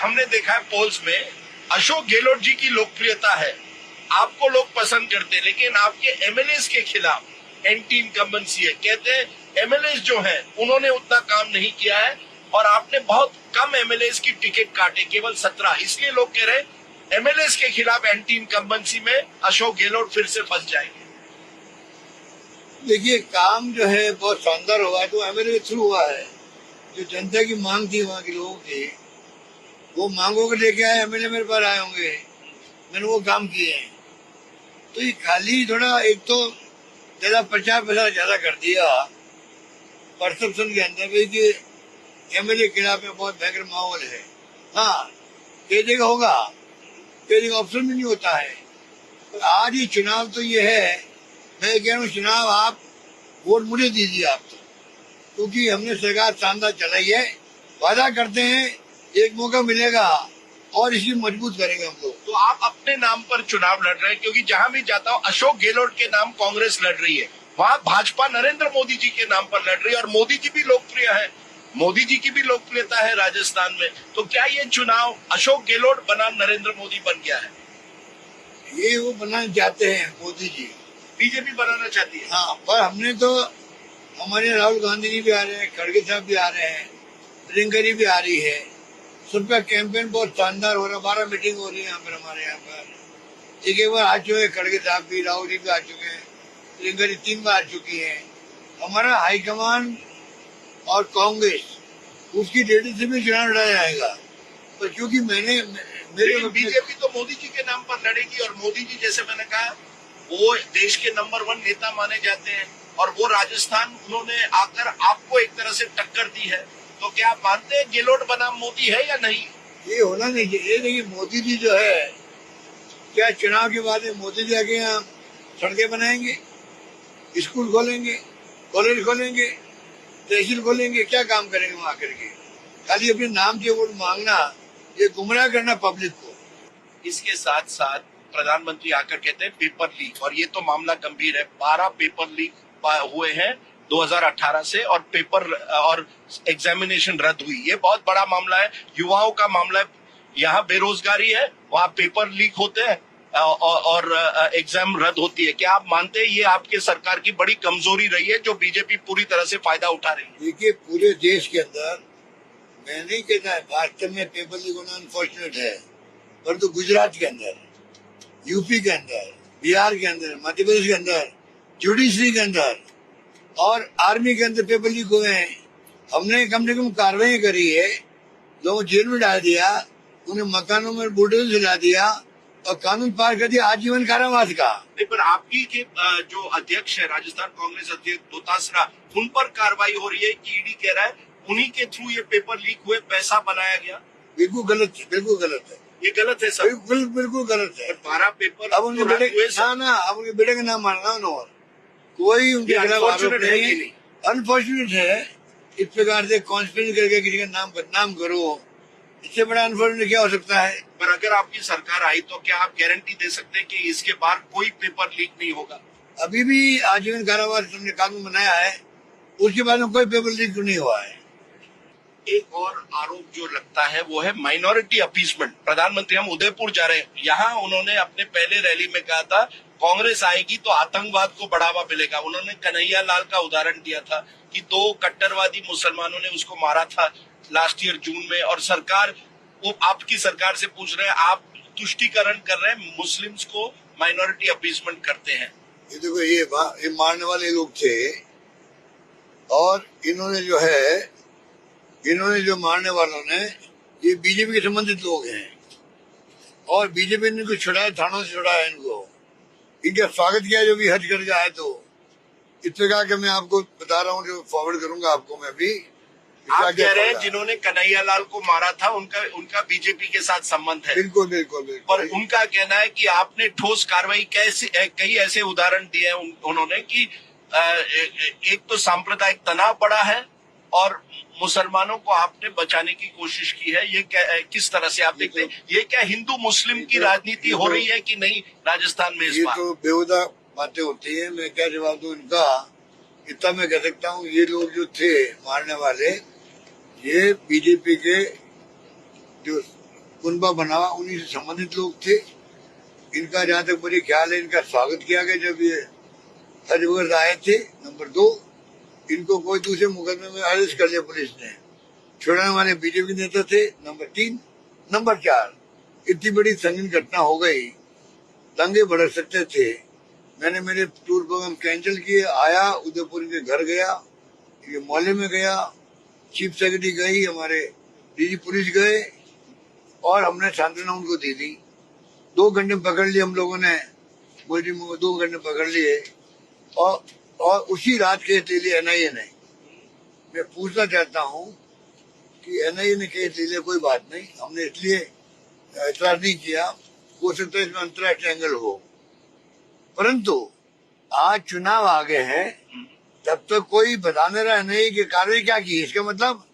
हमने देखा है पोल्स में अशोक गहलोत जी की लोकप्रियता है, आपको लोग पसंद करते हैं, लेकिन आपके एमएलएस के खिलाफ एंटी इनकम्बेंसी है। कहते हैं एमएलएस जो हैं उन्होंने उतना काम नहीं किया है और आपने बहुत कम एमएलएस की टिकट काटे, केवल 17, इसलिए लोग कह रहे हैं एमएलएस के खिलाफ एंटी इनकम्बेंसी में अशोक गहलोत फिर से फंस जाएंगे। देखिए, काम जो है बहुत शानदार हुआ है, तो एमएलए थ्रू हुआ है। जो जनता की मांग थी, वहाँ के लोगों की, वो मांगों को लेके आए, एमएलए मेरे पास आए होंगे, मैंने वो काम किए हैं। तो ये खाली थोड़ा एक तो ज्यादा प्रचार प्रसार ज्यादा कर दिया परसेप्शन के अंदर भी कि एमएलए के खिलाफ में बहुत भयंकर माहौल है। हाँ, कई जगह होगा, कई जगह ऑप्शन भी नहीं होता है। तो आज ये चुनाव तो ये है, मैं कह रहा हूँ चुनाव आप वोट मुझे दीजिए आप, तो क्योंकि हमने सरकार शानदार चलाई है। वादा करते हैं एक मौका मिलेगा और इसी मजबूत करेंगे हम लोग। तो आप अपने नाम पर चुनाव लड़ रहे हैं, क्योंकि जहां भी जाता हूं अशोक गहलोत के नाम कांग्रेस लड़ रही है, वहां भाजपा नरेंद्र मोदी जी के नाम पर लड़ रही है और मोदी जी भी लोकप्रिय है, मोदी जी की भी लोकप्रियता है राजस्थान में। तो क्या ये चुनाव अशोक गहलोत बनाम नरेंद्र मोदी बन गया है? ये वो बनाना चाहते हैं मोदी जी, बीजेपी बनाना चाहती है। हाँ, पर हमने तो, हमारे राहुल गांधी जी भी आ रहे हैं, खड़गे साहब भी आ रहे हैं, प्रियंका जी भी आ रही है, सबका कैंपेन बहुत शानदार हो रहा है। 12 मीटिंग हो रही है यहाँ पर, हमारे यहाँ पर एक बार आ चुके हैं, खड़गे साहब भी, राहुल जी भी आ चुके हैं, प्रियंका जी 3 बार आ चुकी है। हमारा हाईकमान और कांग्रेस उसकी लीडरशिप में चुनाव लड़ा जाएगा। तो क्योंकि मेरे बीजेपी तो मोदी जी के नाम पर लड़ेगी और मोदी जी, जैसे मैंने कहा, वो देश के नंबर 1 नेता माने जाते हैं और वो राजस्थान उन्होंने आकर आपको एक तरह से टक्कर दी है। तो क्या आप मानते हैं गहलोत बनाम मोदी है या नहीं? ये होना नहीं चाहिए। देखिए, मोदी जी जो है, क्या चुनाव के बाद में मोदी जी आके यहाँ सड़कें बनाएंगे, स्कूल खोलेंगे, कॉलेज खोलेंगे, तहसील खोलेंगे? क्या काम करेंगे वहाँ करके? खाली अपने नाम के वोट मांगना, ये गुमराह करना पब्लिक को। इसके साथ साथ प्रधानमंत्री आकर कहते हैं पेपर लीक, और ये तो मामला गंभीर है। 12 पेपर लीक हुए हैं 2018 से और पेपर और एग्जामिनेशन रद्द हुई। ये बहुत बड़ा मामला है, युवाओं का मामला है। यहाँ बेरोजगारी है, वहाँ पेपर लीक होते हैं और एग्जाम रद्द होती है। क्या आप मानते हैं ये आपके सरकार की बड़ी कमजोरी रही है जो बीजेपी पूरी तरह से फायदा उठा रही है? देखिए, पूरे देश के अंदर, मैं नहीं कहता है वास्तव में पेपर लीक होना अनफॉर्चुनेट है, परंतु गुजरात के अंदर, यूपी के अंदर, बिहार के अंदर, मध्य प्रदेश के अंदर, जुडिशरी के अंदर और आर्मी के अंदर पेपर लीक हुए हैं। हमने कम से कम कार्रवाई करी है, लोगों जेल में डाल दिया, उन्हें मकानों में बुलडोजर चला दिया और कानून पास कर दिया आजीवन कारावास का। नहीं, पर आपकी के जो अध्यक्ष है, राजस्थान कांग्रेस अध्यक्ष दोतासरा, उन पर कार्रवाई हो रही है कि ईडी कह रहा है उन्हीं के थ्रू ये पेपर लीक हुए, पैसा बनाया गया। बिल्कुल गलत है, बिल्कुल गलत है, ये गलत है सर, बिल्कुल गलत है। 12 पेपर अब उनके बेटे, अब उनके बेटे का नाम मानना उन्होंने, कोई उनके खिलाफ आरोप नहीं। अनफॉर्चुनेट है, इस प्रकार से कॉन्स्पिरेसी करके किसी का नाम बदनाम करो, इससे बड़ा अनफॉर्चुनेट क्या हो सकता है? पर अगर आपकी सरकार आई तो क्या आप गारंटी दे सकते हैं कि इसके बाद कोई पेपर लीक नहीं होगा? अभी भी आजीवन कारावास हमने कानून बनाया है, उसके बाद में कोई पेपर लीक नहीं हुआ है। एक और आरोप जो लगता है वो है माइनॉरिटी अपीसमेंट। प्रधानमंत्री, हम उदयपुर जा रहे हैं, यहाँ उन्होंने अपने पहले रैली में कहा था कांग्रेस आएगी तो आतंकवाद को बढ़ावा मिलेगा। उन्होंने कन्हैया लाल का उदाहरण दिया था कि 2 कट्टरवादी मुसलमानों ने उसको मारा था लास्ट ईयर जून में, और सरकार, वो आपकी सरकार से पूछ रहे हैं, आप तुष्टीकरण कर रहे हैं मुस्लिम्स को माइनॉरिटी अपीसमेंट करते हैं। ये देखो, ये मारने वाले लोग थे और इन्होंने जो मारने वालों ने, ये बीजेपी के संबंधित लोग हैं और बीजेपी ने इनको छुड़ाया, थानों से छुड़ाया इनको, इनका स्वागत किया जो भी हज करके आए। तो इस प्रकार के मैं आपको बता रहा हूँ, जो फॉरवर्ड करूंगा आपको मैं भी। आप कह रहे हैं जिन्होंने कन्हैया लाल को मारा था उनका बीजेपी के साथ संबंध है? बिल्कुल बिल्कुल बिल्कुल। पर उनका कहना है कि आपने ठोस कार्रवाई कई ऐसे उदाहरण दिए हैं उन्होंने कि एक तो सांप्रदायिक तनाव बढ़ा है और मुसलमानों को आपने बचाने की कोशिश की है। ये किस तरह से आप देखते हैं? ये क्या हिंदू मुस्लिम की राजनीति हो रही है कि नहीं राजस्थान में इस बार? ये तो बेहुदा बातें होती है, मैं क्या जवाब दूं इनका? इतना मैं कह सकता हूँ, ये लोग जो थे मारने वाले, ये बीजेपी के जो कुनबा बना हुआ, उन्हीं से संबंधित लोग थे। इनका जहाँ तक मुझे ख्याल है, इनका स्वागत किया गया जब ये हरिवर्ध आए थे। नंबर 2, इनको कोई दूसरे मुकदमे में अरेस्ट कर लिया पुलिस ने, छुड़ाने वाले बीजेपी नेता थे। नंबर 3, नंबर 4, इतनी बड़ी संगीन घटना हो गई, दंगे भड़क सकते थे। मैंने मेरे टूर प्रोग्राम कैंसिल किए, आया उदयपुर के घर गया, ये मोहल्ले में गया, चीफ सेक्रेटरी गई, हमारे डीजी पुलिस गए और हमने सांत्वना उनको दी थी। 2 घंटे पकड़ लिए हम लोगों ने, मुलजिम को 2 घंटे पकड़ लिए और उसी रात केस ले लिया एनआईए ने। मैं पूछना चाहता हूँ कि एनआईए ने केस ले लिया, कोई बात नहीं, हमने इसलिए एतराज नहीं किया, हो सकता है इसमें अंतर्राष्ट्रीय एंगल हो, परंतु आज चुनाव आगे हैं, तब तक कोई बताने रहा नहीं कि कार्रवाई क्या की। इसका मतलब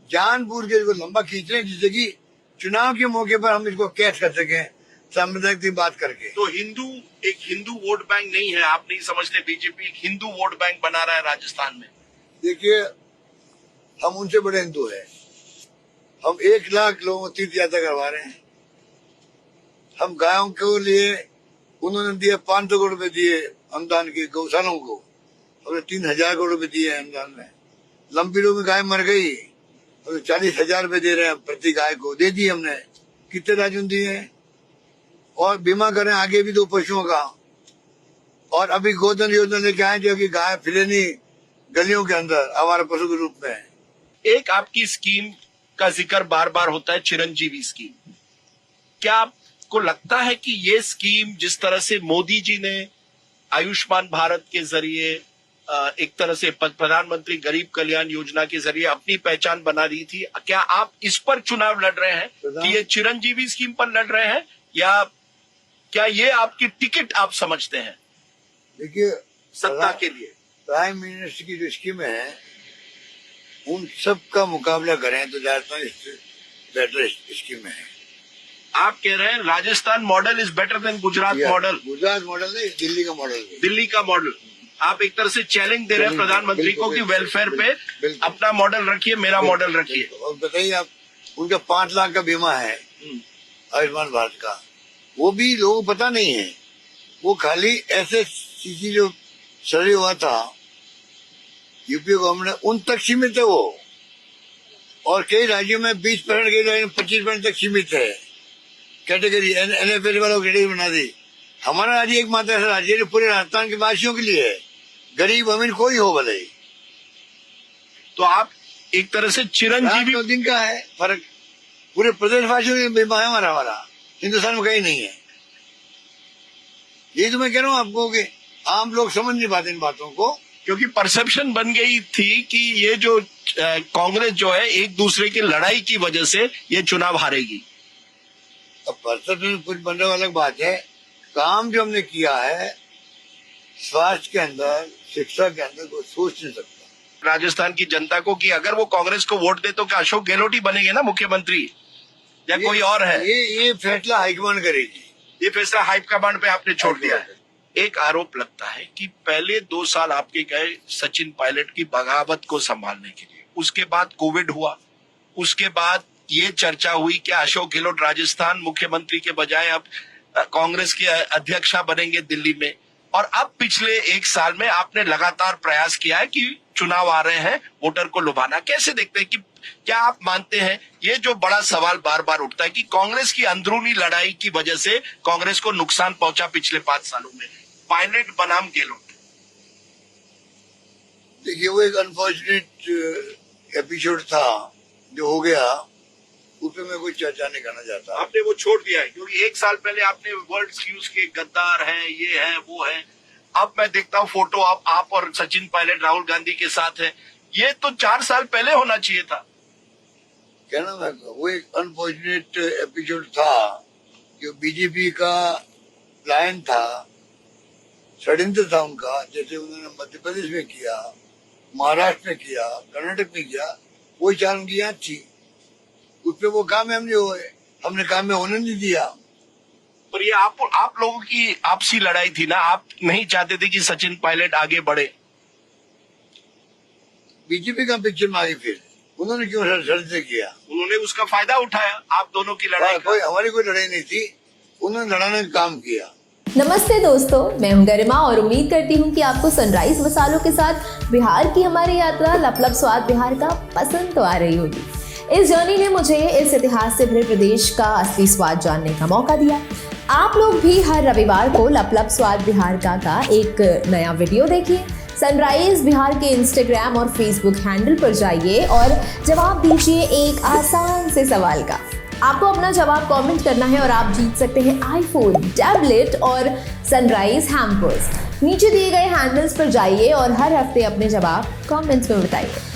जानबूझ के इसको लंबा खींच रहे हैं, जिससे कि चुनाव के मौके पर हम इसको कैच कर सकें सामुदायिक की बात करके। तो एक हिंदू वोट बैंक नहीं है, आप नहीं समझते बीजेपी एक हिंदू वोट बैंक बना रहा है राजस्थान में? देखिए, हम उनसे बड़े हिंदू हैं। हम 1 लाख लोगों को तीर्थ यात्रा करवा रहे हैं। हम गायों के लिए उन्होंने दिए 500 करोड़ रुपए दिए अनुदान के गौशालों को, और 3000 करोड़ रुपए दिए अनुदान में। लंबीडों में गाय मर गई और 40,000 रुपए दे रहे हैं प्रति गाय को, दे दिए हमने। कितने राज्यों दिए हैं, और बीमा करें आगे भी 2 पशुओं का। और अभी गोधन योजना लेके आए जो कि गाय फिरे नहीं गलियों के अंदर हमारे पशु के रूप में। एक आपकी स्कीम का जिक्र बार बार होता है, चिरंजीवी स्कीम। क्या आपको लगता है कि ये स्कीम जिस तरह से मोदी जी ने आयुष्मान भारत के जरिए एक तरह से प्रधानमंत्री गरीब कल्याण योजना के जरिए अपनी पहचान बना दी थी, क्या आप इस पर चुनाव लड़ रहे हैं कि ये चिरंजीवी स्कीम पर लड़ रहे हैं, या क्या ये आपकी टिकट आप समझते हैं देखिए सत्ता के लिए? प्राइम मिनिस्टर की जो स्कीम है, उन सब का मुकाबला करें तो ज्यादातर बेटर स्कीम है। आप कह रहे हैं Rajasthan model is better than Gujarat model? Gujarat model नहीं, दिल्ली का मॉडल। दिल्ली का मॉडल। आप एक तरह से चैलेंज दे रहे हैं प्रधानमंत्री को कि वेलफेयर पे अपना मॉडल रखिए, मेरा मॉडल रखिए। और बताइए आप, उनका 5 लाख का बीमा है आयुष्मान भारत का, वो भी लोगों को पता नहीं है। वो खाली ऐसे चीजें जो सर्वे हुआ था यूपी गवर्नमेंट, उन तक सीमित है वो, और कई राज्यों में 20%, कई राज्यों में 25% तक सीमित है। कैटेगरी NFL वालों को कैटेगरी बना दी। हमारा राज्य एकमात्र ऐसा राज्य जो पूरे राजस्थान के वासियों के लिए है, गरीब अमीर कोई हो भले। तो आप एक तरह से चिरंजीवी 2 दिन का है फर्क, पूरे प्रदेशवासियों के बीमा है हमारा हिंदुस्तान में कहीं नहीं है। यही तो मैं कह रहा हूँ आपको कि आम लोग समझ नहीं पाते इन बातों को, क्योंकि परसेप्शन बन गई थी कि ये जो कांग्रेस जो है एक दूसरे की लड़ाई की वजह से ये चुनाव हारेगी। अब परसेप्शन कुछ बनने वाली अलग बात है, काम जो हमने किया है स्वास्थ्य के अंदर, शिक्षा के अंदर, कोई सोच नहीं सकता राजस्थान की जनता को कि अगर वो कांग्रेस को वोट दे तो क्या अशोक गहलोत ही बनेंगे ना मुख्यमंत्री, या कोई और है? ये फैसला हाईकमान करेगी। ये फैसला हाईकमान पे आपने छोड़ दिया है। एक आरोप लगता है कि पहले 2 साल आपके गए सचिन पायलट की बगावत को संभालने के लिए, उसके बाद कोविड हुआ, उसके बाद ये चर्चा हुई कि अशोक गहलोत राजस्थान मुख्यमंत्री के बजाय अब कांग्रेस के अध्यक्षा बनेंगे दिल्ली में, और अब पिछले 1 साल में आपने लगातार प्रयास किया है कि चुनाव आ रहे हैं वोटर को लुभाना। कैसे देखते हैं कि क्या आप मानते हैं, ये जो बड़ा सवाल बार बार उठता है कि कांग्रेस की अंदरूनी लड़ाई की वजह से कांग्रेस को नुकसान पहुंचा पिछले 5 सालों में, पायलट बनाम गहलोत? देखिए, वो एक अनफॉर्चुनेट एपिसोड था जो हो गया, उस पर मैं कोई चर्चा नहीं करना चाहता। आपने वो छोड़ दिया है क्योंकि 1 साल पहले आपने वर्ड्स यूज किए, गद्दार है, ये है, वो है। अब मैं देखता हूँ फोटो आप और सचिन पायलट राहुल गांधी के साथ है। ये तो 4 साल पहले होना चाहिए था। कहना मैं, वो एक अनफॉर्चुनेट एपिसोड था जो बीजेपी का प्लान था, षड्यंत्र था उनका। जैसे उन्होंने मध्य प्रदेश में किया, महाराष्ट्र में किया, कर्नाटक में किया, वही चाल उनकी याद थी। उस पर वो कामयाब नहीं हुए, हमने कामयाब होने नहीं दिया। पर ये आप लोगों की आपसी लड़ाई थी ना, आप नहीं चाहते थे कि सचिन पायलट आगे बढ़े। बीजेपी का पिक्चर में आई, फिर उन्होंने क्यों षड्यंत्र किया? उन्होंने उसका फायदा उठाया आप दोनों की लड़ाई का। कोई हमारी कोई लड़ाई नहीं थी, उन्होंने लड़ाने का काम किया। नमस्ते दोस्तों, मैं हूं गरिमा और उम्मीद करती हूं कि आपको सनराइज मसालों के साथ बिहार की हमारी यात्रा लपलप स्वाद बिहार का पसंद तो आ रही होगी। इस जर्नी ने मुझे इस इतिहास से भरे प्रदेश का असली स्वाद जानने का मौका दिया। आप लोग भी हर रविवार को लपलप स्वाद बिहार का एक नया वीडियो देखिए। सनराइज बिहार के इंस्टाग्राम और फेसबुक हैंडल पर जाइए और जवाब दीजिए एक आसान से सवाल का। आपको अपना जवाब कमेंट करना है और आप जीत सकते हैं आईफोन, टैबलेट और सनराइज हैम्पर्स। नीचे दिए गए हैंडल्स पर जाइए और हर हफ्ते अपने जवाब कमेंट्स में बताइए।